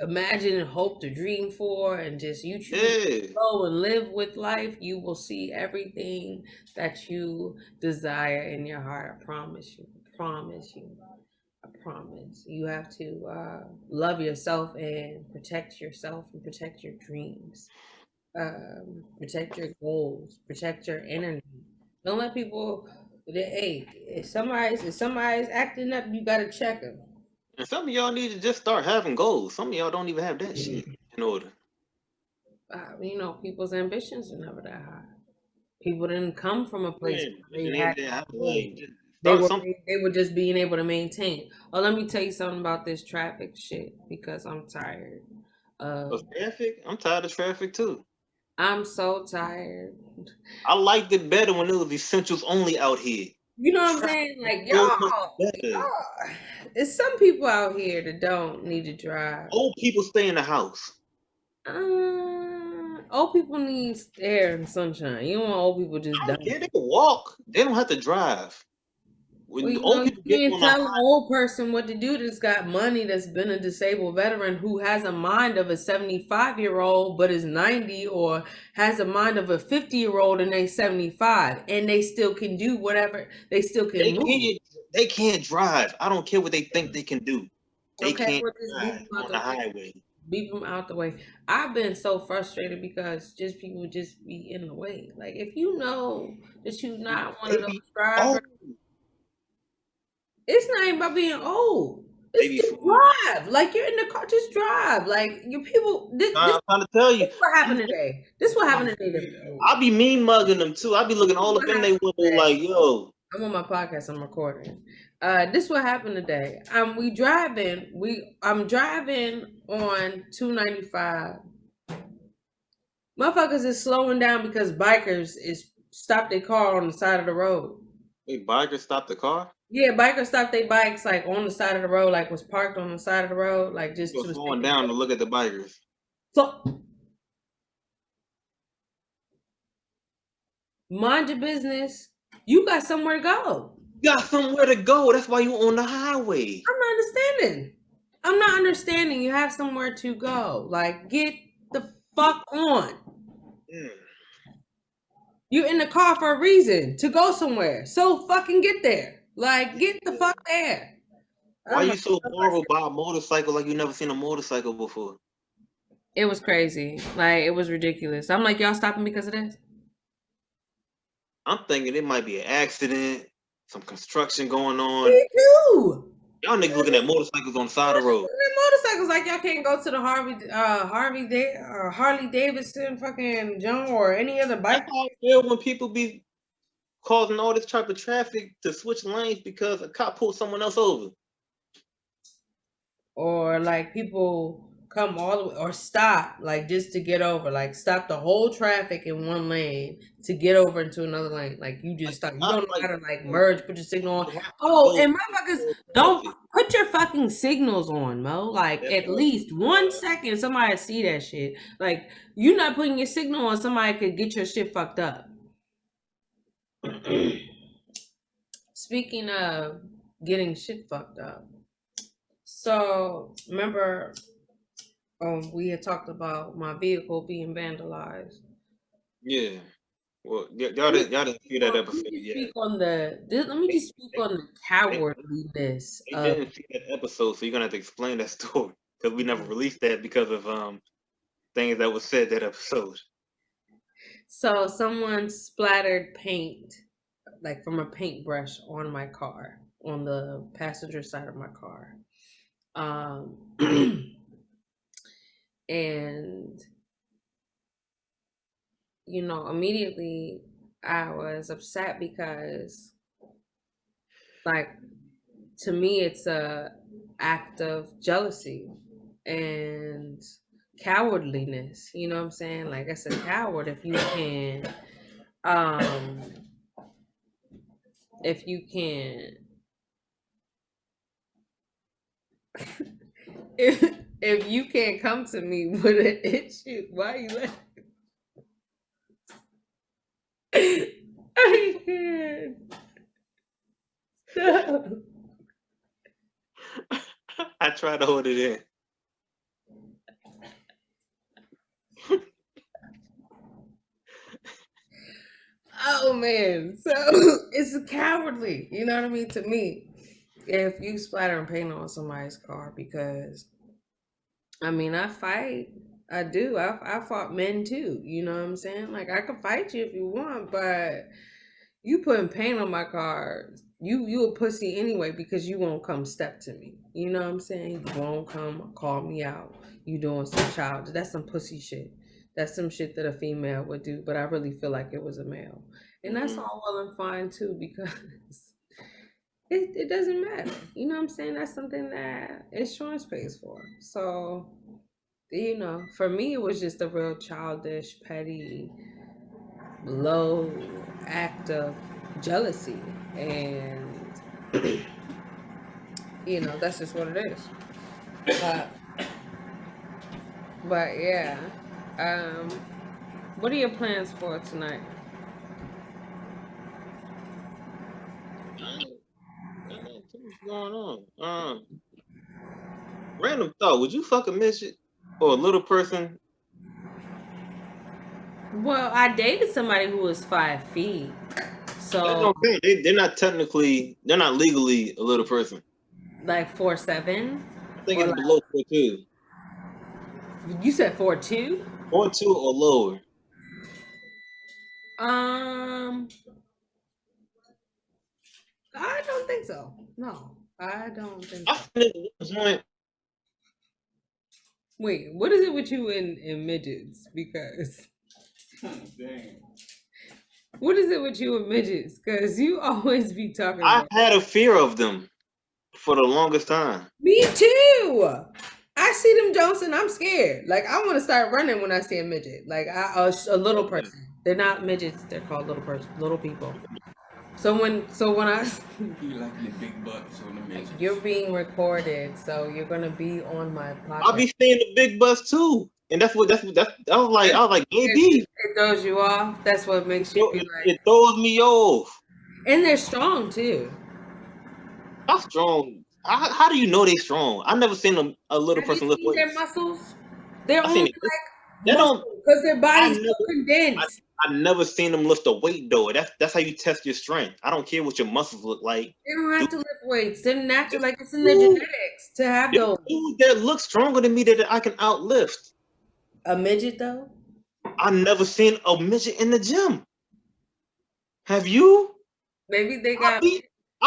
imagine and hope to dream for, and just you choose to Yeah. go and live with life, you will see everything that you desire in your heart. I promise you. I promise you. I promise. You have to love yourself and protect yourself and protect your dreams. Protect your goals. Protect your energy. Don't let people. Hey, if somebody's acting up, you gotta check them. And some of y'all need to just start having goals. Some of y'all don't even have that shit in order. You know, people's ambitions are never that high. People didn't come from a place Man, where they ain't had that goals. like just They start were something. they were just being able to maintain. Oh, let me tell you something about this traffic shit because I'm tired. Of Uh, traffic, I'm tired of traffic too. I'm so tired. I liked it better when it was essentials only out here. You know what I'm Traffic saying? is Like so much better. y'all. There's some people out here that don't need to drive. Old people stay in the house. Old people need air and sunshine. You don't want old people just I don't dying. care. They can walk. They don't have to drive. Well, When you old know, people you get can't on a tell an high, old person what to do that's got money, that's been a disabled veteran who has a mind of a 75-year-old but is 90, or has a mind of a 50-year-old and they 75, and they still can do whatever, they still they can move. can't. They can't drive. I don't care what they think they can do. They Okay, can't well, just beep drive them out on the the way. highway. Beep them out the way. I've been so frustrated because just people just be in the way. Like, if you know that you're not one of They those be drivers, oh, it's not even about being old. they It's be just fool. drive. Like, you're in the car, just drive. Like, you people. This I'm trying to tell you. this what happened I'm, today. This what happened today. To I be mean mugging them too. I be looking This all up what in their happened window today. like, yo, I'm on my podcast. I'm recording. This what happened today. I'm driving on 295. Motherfuckers is slowing down because bikers is stopped their car on the side of the road. hey, biker, stop the car. Yeah, bikers stopped their bikes like on the side of the road, like was parked on the side of the road, like just You're to slowing the down to look at the bikers. so mind your business. You got somewhere to go. You got somewhere to go. That's why you on the highway. I'm not understanding. I'm not understanding. You have somewhere to go. Like, get the fuck on. Mm. You're in the car for a reason, to go somewhere. So fucking get there. Like, get the fuck there. Why I'm you like, so marveled by a motorcycle like you never seen a motorcycle before? it was crazy. Like, it was ridiculous. I'm like, y'all stopping because of this? I'm thinking it might be an accident, some construction going on. Me too. Y'all niggas looking at motorcycles on the side of the road. Motorcycles, like, y'all can't go to the Harley Davidson fucking John or any other That's bike. how I feel when people be causing all this type of traffic to switch lanes because a cop pulled someone else over. Or like people come all the way or stop, like, just to get over, like, stop the whole traffic in one lane to get over into another lane. Like, you just Like stop. You not don't know how like to like merge, put your signal on. you have to Oh, go and through motherfuckers, don't traffic. put your fucking signals on, Mo. Like, That at part. least 1 second somebody see that shit. Like, you not putting your signal on, somebody could get your shit fucked up. Speaking of getting shit fucked up, so remember, we had talked about my vehicle being vandalized. Yeah. Well, Let me y'all didn't see that episode yet. let me They, just speak they, on the they, cowardliness they of. didn't see that episode, so you're gonna have to explain that story because we never released that because of things that was said that episode. So someone splattered paint, like from a paintbrush, on my car, on the passenger side of my car. Um, and immediately I was upset because, like, to me, it's a act of jealousy and cowardliness. You know what I'm saying? Like, it's a coward um, if you can, if you can't come to me with an issue. Why are you laughing? I can't stop. I tried to hold it in. Oh man, so it's cowardly. You know what I mean? To me, if you splatter and paint on somebody's car, because I mean, I fight. I do. I fought men too. You know what I'm saying? Like, I could fight you if you want, but you putting paint on my car. You a pussy anyway because you won't come step to me. You know what I'm saying? You won't come call me out. You doing some child. That's some pussy shit. That's some shit that a female would do. But I really feel like it was a male, and that's Mm-hmm. all well and fine too because it doesn't matter. You know what I'm saying? That's something that insurance pays for. So for me, it was just a real childish, petty, low act of jealousy. And, that's just what it is. But, but yeah. Um, what are your plans for tonight? Got nothing too much going on. Random thought: would you fuck a midget or a little person? Well, I dated somebody who was 5 feet. That So, don't count. They're not technically. They're not legally a little person. like 4'7", I think or it's like, below 4'2", you said 4'2"? 4'2" or lower. Um, I don't think so. No, I don't think I so. find this joint. Wait, what is it with you and midgets? Because Dang. what is it with you and midgets? Because you always be talking I about. had a fear of them for the longest time. Me too. I see them Johnson. I'm scared. Like, I want to start running when I see a midget. Like, a little person. They're not midgets. They're called little people. So when I He like the big butts on the midgets. you're being recorded, so you're gonna be on my I'll podcast. be seeing the big bus too, and that's. I was like, baby, It throws you off. That's what makes you be like. it throws me off. And they're strong too. How strong? How do you know they strong? I never seen a little Have you person lift seen their weights. muscles? They're I only seen it. like They don't. muscle because their I body's so never. condensed. I never seen them lift a weight though. That's how you test your strength. I don't care what your muscles look like. They don't have Dude, to lift weights. They're natural, there's like it's in their dude, genetics to have there's those. dude that look stronger than me that I can outlift. A midget though? I never seen a midget in the gym. Have you? Maybe they I got be.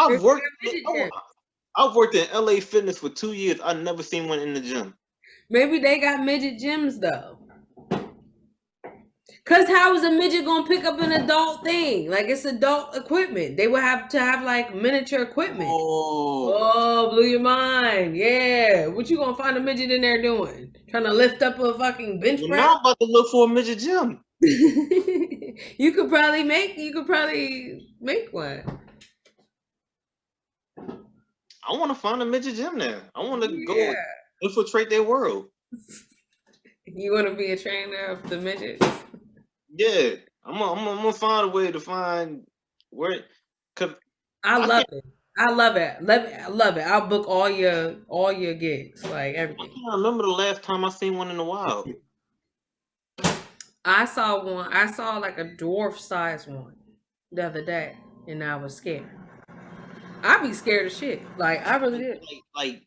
maybe I've they worked. got midget gym. I've worked in LA Fitness for 2 years. I never seen one in the gym. Maybe they got midget gyms though. Cause how is a midget gonna pick up an adult thing? Like, it's adult equipment. They would have to have like miniature equipment. Oh, Oh, blew your mind. Yeah. What you gonna find a midget in there doing? Trying to lift up a fucking bench well, press? now I'm about to look for a midget gym. You could probably make one. I want to find a midget gym now. I want to go Yeah. infiltrate their world. You want to be a trainer of the midgets? Yeah, I'm gonna find a way to find where, cause I I love can't it. I love it. I love it. I'll book all your gigs, like I everything. can't remember the last time I seen one in the wild. I saw one. I saw like a dwarf size one the other day, and I was scared. I'd be scared of shit. Like I really did. Like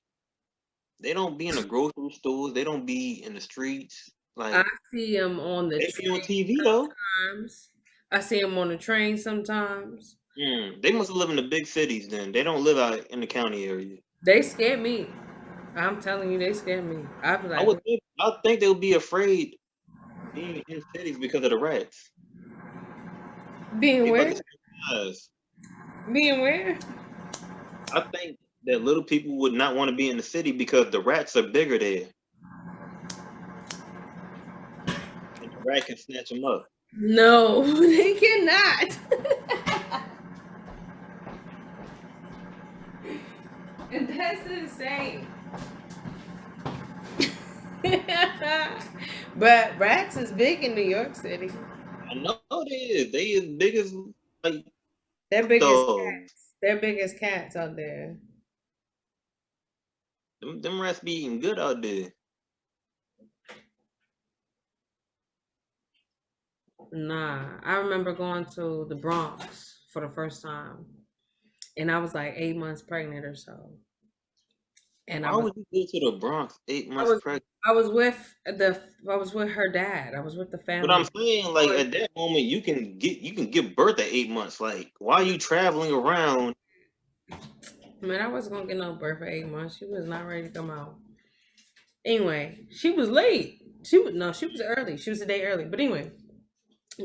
they don't be in the grocery stores. They don't be in the streets. I Like see them on the they be on train TV though. sometimes. I see them on the train sometimes. They must live in the big cities. Then they don't live out in the county area. They scare me. I'm telling you, they scare me. I'd be I like, would think. I think they would be afraid being in cities because of the rats. being They about where? the same size. Being where? I think that little people would not want to be in the city because the rats are bigger there, and the rat can snatch them up. No, they cannot. And that's insane. But rats is big in New York City. I know they is. They as big as like They're big as dogs. cats. They're big as cats out there. Them rats be eating good out there. Nah, I remember going to the Bronx for the first time, and I was like 8 months pregnant or so. And Why would you go to the Bronx 8 months was pregnant? I was with I was with her dad. I was with the But I'm family. saying, like at that moment, you can give birth at 8 months. Like, why are you traveling around? Man, I wasn't gonna get no birth for 8 months. She was not ready to come out. Anyway, she was late. She was early. She was a day early. But anyway,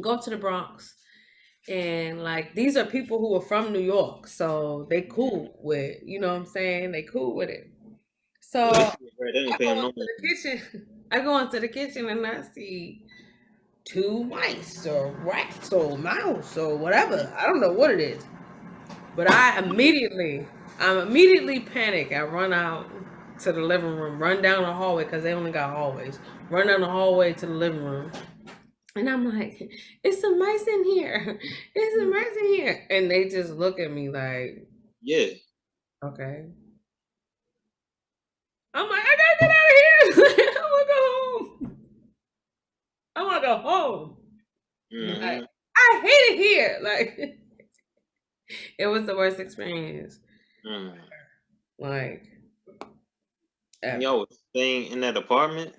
go to the Bronx. And like these are people who are from New York. So they cool with, you know what I'm saying? They cool with it. So Well, this I shit right, they ain't go paying into no money. the kitchen. I go into the kitchen and I see two mice or rats or mouse or whatever. I don't know what it is. But I'm immediately panic. I run out to the living room, run down the hallway because they only got hallways. Run down the hallway to the living room. And I'm like, it's some mice in here. It's some mice in here. And they just look at me like, Yeah. okay. I'm like, I gotta get out of here. I wanna go home. I wanna go home. Like, Mm-hmm. I hate it here. Like, it was the worst experience. Mm. Like, And ever. y'all was staying in that apartment.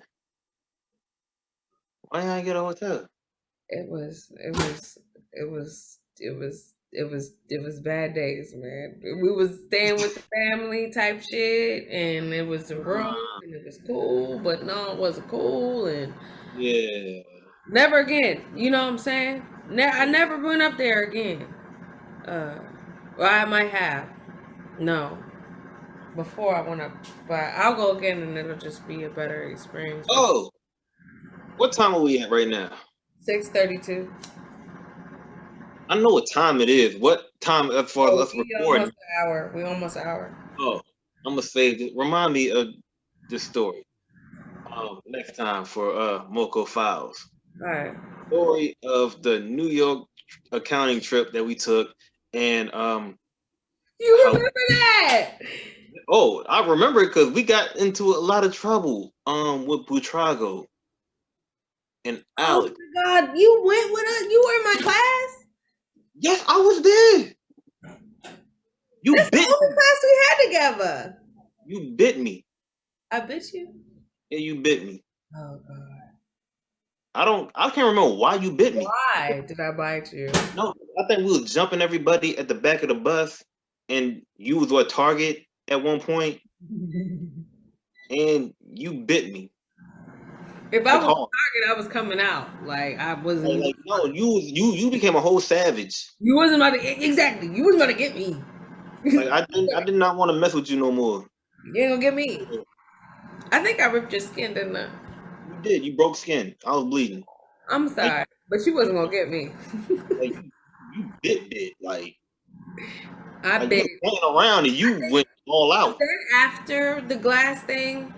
Why y'all get a hotel? It was bad days, man. We was staying with the family type shit, and it was a room, and it was cool, but no, it wasn't cool, and Yeah. never again. You know what I'm saying? I never went up there again. Uh, well, I might have. No, before I went up, but I'll go again, and it'll just be a better experience for Oh, what time are we at right now? 6:32. I know what time it is. What time as far as Oh, us we almost recording? an hour. We almost an hour. Oh, I'm gonna save it. Remind me of this story. Next time for MoCo Files. All right. Story of the New York accounting trip that we took, and You how. remember that? Oh, I remember it because we got into a lot of trouble with Butrago and Oh Alec. my God, you went with us. You were in my class. Yes, I was there. You That's the bit only me. class we had together. You bit me. I bet you. Yeah, you bit me. Oh God. I can't remember why you bit me. Why did I bite you? No, I think we was jumping everybody at the back of the bus, and you was what Target at one point, and you bit me. If I Like was a hard. target, I was coming out. Like I wasn't even. Like no, you became a whole savage. You wasn't about to exactly. You wasn't gonna get me. Like I did not want to mess with you no more. You ain't gonna get me. I think I ripped your skin, didn't I? You did. You broke skin. I was bleeding. I'm Like, sorry, but you wasn't gonna get me. like you bit. I Like you bet. was playing around and you went all Was out. that after the glass thing?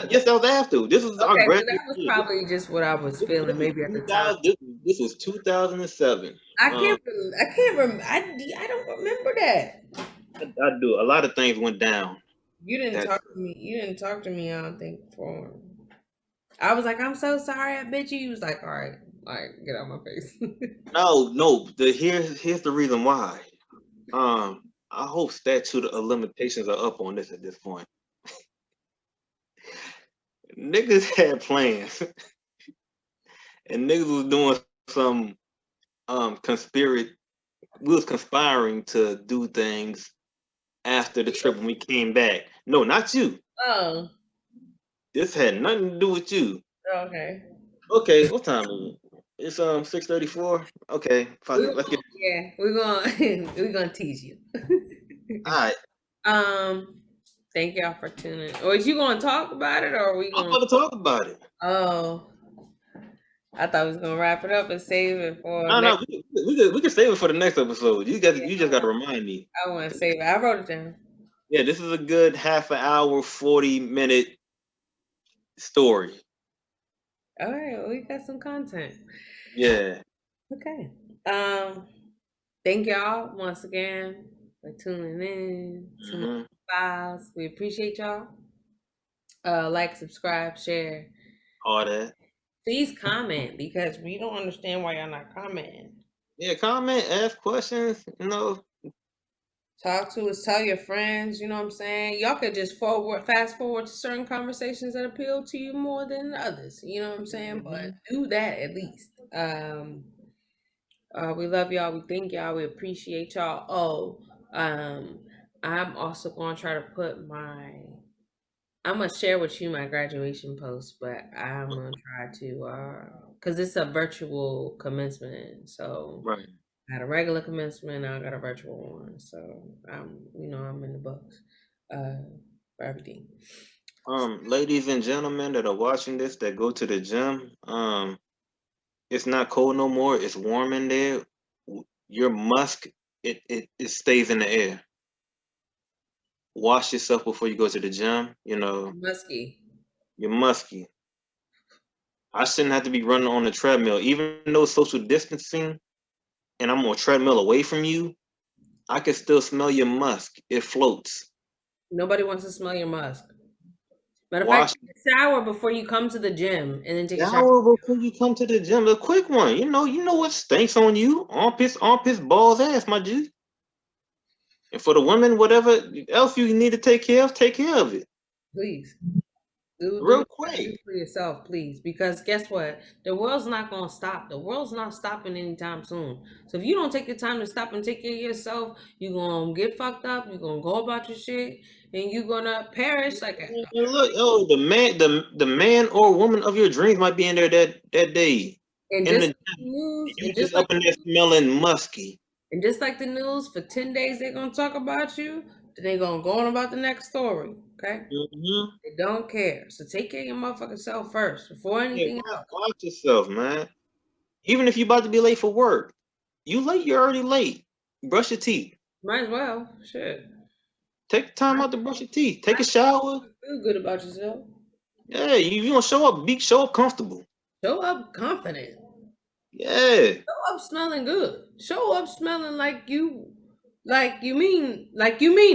Yes, that was after. This was our Okay, so graduate that was year. probably just what I was feeling, This was maybe at the time. 2000. This was 2007. I can't remember. I don't remember that. I do. A lot of things went down. You didn't That talk to me. You didn't talk to me. I don't think for I was like, I'm so sorry, I bit you. He was like, all right, get out of my face. No. Here's the reason why. I hope statute of limitations are up on this at this point. Niggas had plans, and niggas was doing some conspiracy. We was conspiring to do things after the trip when we came back. No, not you. Oh, This had nothing to do with you. okay. Okay, what time is it? It's 6:34. Okay, fuck We're it. Let's gonna, get yeah, we're gonna we're gonna tease you. all right. um, thank y'all for tuning. Or is you gonna talk about it, or are we I'm gonna? about to talk about it. Oh, I thought we was gonna wrap it up and save it for No, next. no, we can save it for the next episode. You just got to remind me. I want to save it. I wrote it down. Yeah, this is a good half an hour, 40-minute story. All right, well, we got some content. Yeah. Okay. Thank y'all once again for tuning in to my Hmm. files. We appreciate y'all. Like, subscribe, share. All that. Please comment because we don't understand why y'all not commenting. Yeah, comment, ask questions. Talk to us, tell your friends, you know what I'm saying? Y'all could just fast forward to certain conversations that appeal to you more than others, you know what I'm saying? But Mhm. do that at least. We love y'all, we thank y'all, we appreciate y'all. I'm also gonna try to put I'm gonna share with you my graduation post, but I'm gonna try to because it's a virtual commencement. So Right. I had a regular commencement, now I got a virtual one. So I'm in the books for everything. Ladies and gentlemen that are watching this that go to the gym, it's not cold no more. It's warm in there. Your musk, it stays in the air. Wash yourself before you go to the gym. Musky. You're musky. I shouldn't have to be running on the treadmill, even though social distancing, and I'm on a treadmill away from you. I can still smell your musk. It floats. Nobody wants to smell your musk. Matter of fact, Wash take a shower before you come to the gym and then take a shower. shower before you come to the gym. A quick one. You know what stinks on you? Armpits, balls, ass, my G. And for the women, whatever else you need to take care of it. Please. Do Real what you gotta do quick. for yourself, please. Because guess what? The world's not gonna stop. The world's not stopping anytime soon. So if you don't take the time to stop and take care of yourself, you're gonna get fucked up. You're gonna go about your shit, and you're gonna perish like a. And look, the man or woman of your dreams might be in there that day. And In just the like the news, you just up in there smelling musky. and just like the news, for 10 days they're gonna talk about you. Then they're gonna go on about the next story. Okay, Hmm. they don't care. So take care of your motherfucking self first before Yeah, anything else. watch yourself, man. Even if you're about to be late for work, you late, you're already late. Brush your teeth. Might as well. Shit. Take the time out to brush your teeth. Take a shower. Feel good about yourself. Yeah, you gonna show up comfortable. Show up confident. Yeah. Show up smelling good. Show up smelling like you mean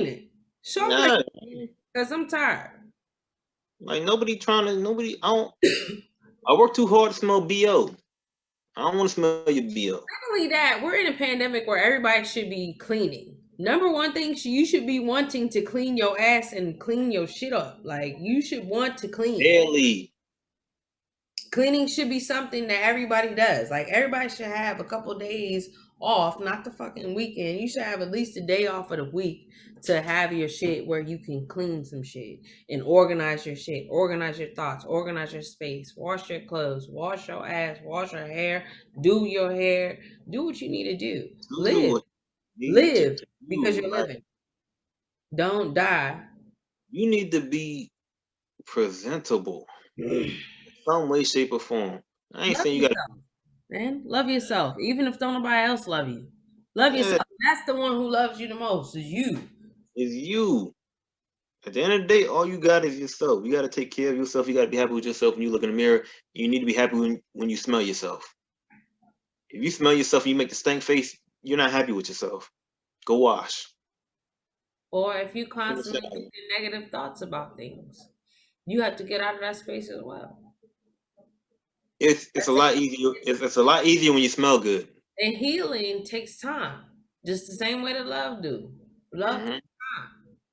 it. Show up like Nah, because I'm tired. like nobody. I work too hard to smell BO. I don't want to smell your BO. Not only that, we're in a pandemic where everybody should be cleaning. Number one thing, you should be wanting to clean your ass and clean your shit up. Like you should want to clean. Daily. Cleaning should be something that everybody does. Like everybody should have a couple days off, not the fucking weekend. You should have at least a day off of the week to have your shit where you can clean some shit and organize your shit, organize your thoughts, organize your space, wash your clothes, wash your ass, wash your hair, do your hair, do what you need to do. Do Live. what you need to Live because do. you're Like living. Don't die. you need to be presentable in some way, shape, or form. I ain't Love saying you gotta. yourself, man. Love yourself. Even if don't nobody else love you. Love Yeah, yourself. That's the one who loves you the most, is you. it's you. At the end of the day, all you got is yourself. You got to take care of yourself. You got to be happy with yourself when you look in the mirror. You need to be happy when you smell yourself. If you smell yourself and you make the stank face, you're not happy with yourself. Go wash. Or if you Take a constantly shower. thinking negative thoughts about things, you have to get out of that space as well. It's a lot easier. It's a lot easier when you smell good. And healing takes time, just the same way that love do. Love Hmm. takes time.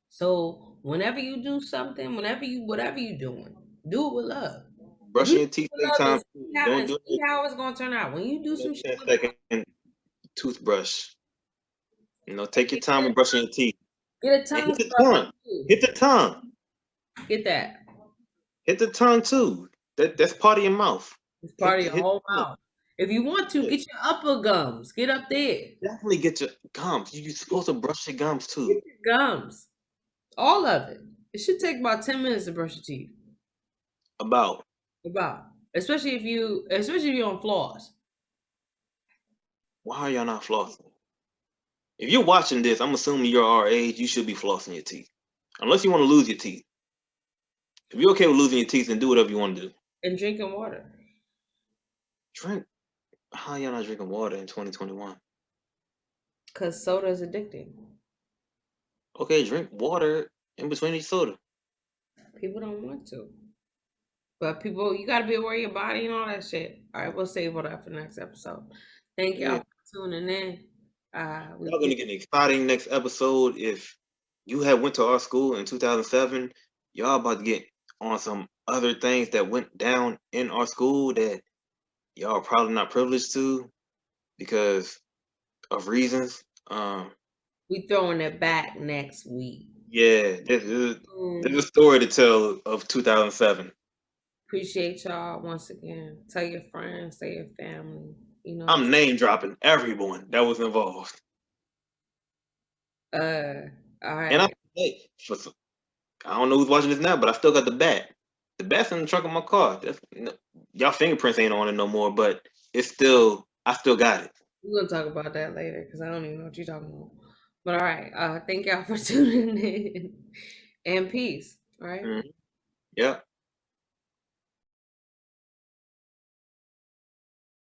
So whenever you do something, whatever you doing, do it with love. Do Brushing it your teeth with take love time and too. Don't do see how it's gonna turn out. When you do some shit no with 10-second toothbrush. Take your time love, with brushing your teeth get a and tongue hit the scrub tongue. too. Hit the tongue. Get that. Hit the tongue too. That's part of your mouth. It's part Hit of your hit whole the tongue. mouth. If you want to, Yeah. get your upper gums. Get up there. Definitely get your gums. You're supposed to brush your gums Get too. your gums. All of it. It should take about 10 minutes to brush your teeth. About About. Especially if you don't floss. why are y'all not flossing? If you're watching this, I'm assuming you're our age. You should be flossing your teeth, unless you want to lose your teeth. If you're okay with losing your teeth, then do whatever you want to do. And drinking water. Drink. How y'all not drinking water in 2021? Because soda is addicting. Okay, drink water in between each soda. People don't want to. But people, you got to be aware of your body and all that shit. All right, we'll save all that for the next episode. Thank y'all Yeah. for tuning in. We Y'all gonna get an exciting next episode. If you had went to our school in 2007, y'all about to get on some other things that went down in our school that y'all are probably not privileged to because of reasons. we throwing it back next week. Yeah, there's a story to tell of 2007. Appreciate y'all once again. Tell your friends, tell your family. You know, I'm name dropping everyone that was involved, all and right. I don't know who's watching this now, but I still got the bat. The bat's in the trunk of my car. Y'all fingerprints ain't on it no more, but I still got it. We're gonna talk about that later because I don't even know what you're talking about. But all right, thank y'all for tuning in and peace. All right. Mhm. Yeah.